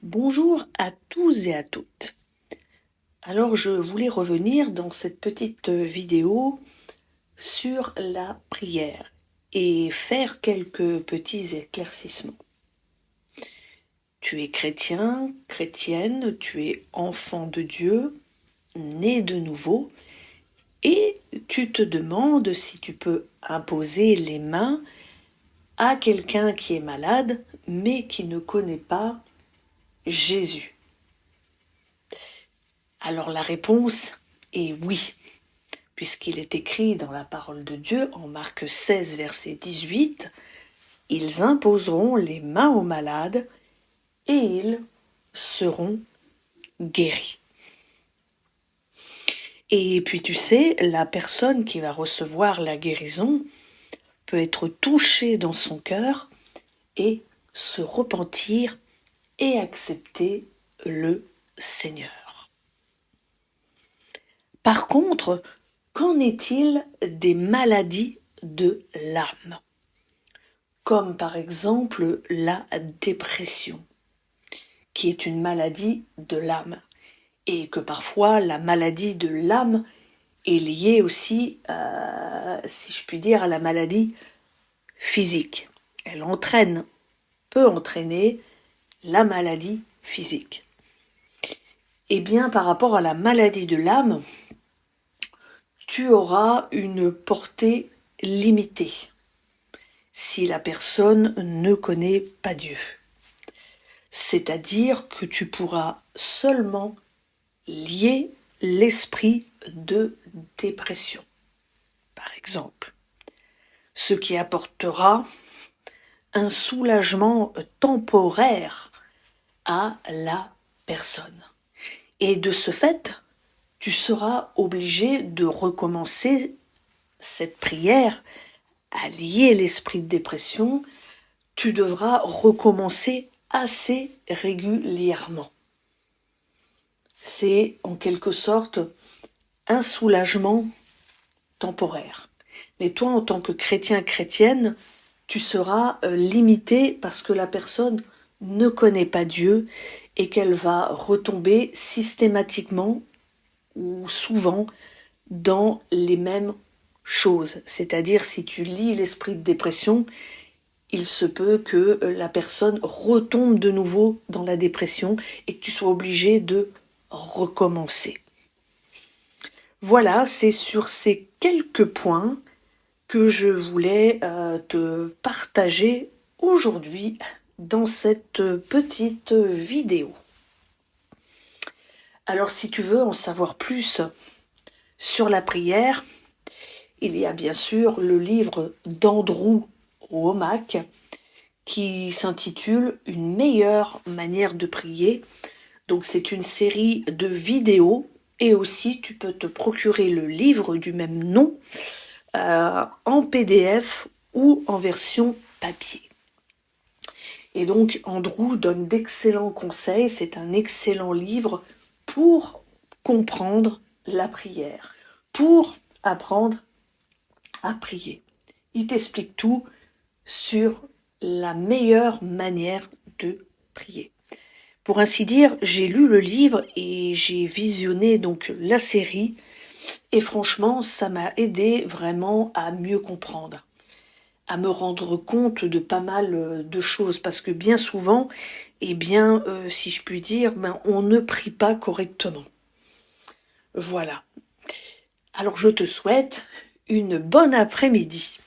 Bonjour à tous et à toutes. Alors je voulais revenir dans cette petite vidéo sur la prière et faire quelques petits éclaircissements. Tu es chrétien, chrétienne, tu es enfant de Dieu, né de nouveau, et tu te demandes si tu peux imposer les mains à quelqu'un qui est malade mais qui ne connaît pas Jésus. Alors la réponse est oui, puisqu'il est écrit dans la parole de Dieu, en Marc 16, verset 18, « Ils imposeront les mains aux malades et ils seront guéris. » Et puis tu sais, la personne qui va recevoir la guérison peut être touchée dans son cœur et se repentir et accepter le Seigneur. Par contre, qu'en est-il des maladies de l'âme? Comme par exemple la dépression, qui est une maladie de l'âme, et que parfois la maladie de l'âme est liée aussi, si je puis dire, à la maladie physique. Elle peut entraîner la maladie physique. Eh bien, par rapport à la maladie de l'âme, tu auras une portée limitée si la personne ne connaît pas Dieu. C'est-à-dire que tu pourras seulement lier l'esprit de dépression, par exemple, ce qui apportera un soulagement temporaire à la personne. Et de ce fait, tu seras obligé de recommencer cette prière à lier l'esprit de dépression. Tu devras recommencer assez régulièrement. C'est en quelque sorte un soulagement temporaire. Mais toi, en tant que chrétien, chrétienne, tu seras limité parce que la personne ne connaît pas Dieu et qu'elle va retomber systématiquement ou souvent dans les mêmes choses. C'est-à-dire, si tu lis l'esprit de dépression, il se peut que la personne retombe de nouveau dans la dépression et que tu sois obligé de recommencer. Voilà, c'est sur ces quelques points que je voulais te partager aujourd'hui dans cette petite vidéo. Alors si tu veux en savoir plus sur la prière, il y a bien sûr le livre d'Andrew Wommack qui s'intitule « Une meilleure manière de prier ». Donc c'est une série de vidéos et aussi tu peux te procurer le livre du même nom en PDF ou en version papier. Et donc Andrew donne d'excellents conseils, c'est un excellent livre pour comprendre la prière, pour apprendre à prier. Il t'explique tout sur la meilleure manière de prier. Pour ainsi dire, j'ai lu le livre et j'ai visionné donc la série et franchement, ça m'a aidé vraiment à mieux comprendre, à me rendre compte de pas mal de choses parce que bien souvent, eh bien, si je puis dire, on ne prie pas correctement. Voilà. Alors je te souhaite une bonne après-midi.